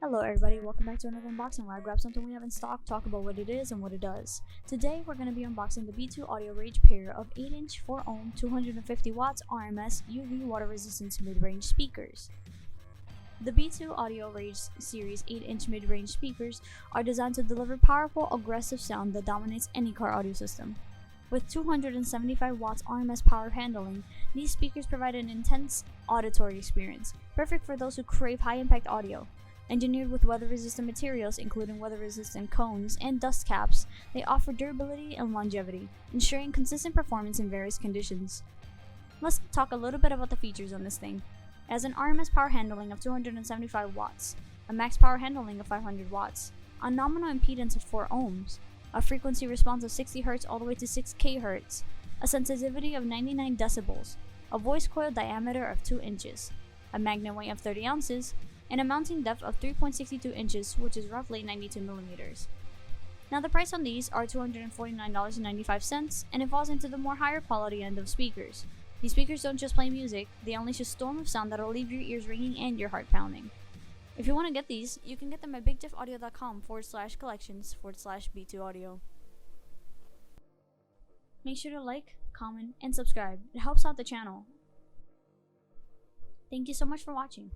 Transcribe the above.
Hello everybody, welcome back to another unboxing where I grab something we have in stock, talk about what it is and what it does. Today we're going to be unboxing the B2 Audio Rage pair of 8-inch 4-ohm 250 watts RMS UV water resistance mid-range speakers. The B2 Audio Rage series 8-inch mid-range speakers are designed to deliver powerful, aggressive sound that dominates any car audio system. With 275 watts RMS power handling, these speakers provide an intense auditory experience, perfect for those who crave high-impact audio. Engineered with weather-resistant materials including weather-resistant cones and dust caps, they offer durability and longevity, ensuring consistent performance in various conditions. Let's talk a little bit about the features on this thing. It has an RMS power handling of 275 watts, a max power handling of 500 watts, a nominal impedance of 4 ohms, a frequency response of 60 Hz all the way to 6 kHz, a sensitivity of 99 decibels, a voice coil diameter of 2 inches, a magnet weight of 30 ounces, and a mounting depth of 3.62 inches, which is roughly 92 millimeters. Now the price on these are $249.95, and it falls into the more higher quality end of speakers. These speakers don't just play music, they unleash a storm of sound that'll leave your ears ringing and your heart pounding. If you want to get these, you can get them at bigtiffaudio.com/collections/B2 audio. Make sure to like, comment, and subscribe. It helps out the channel. Thank you so much for watching.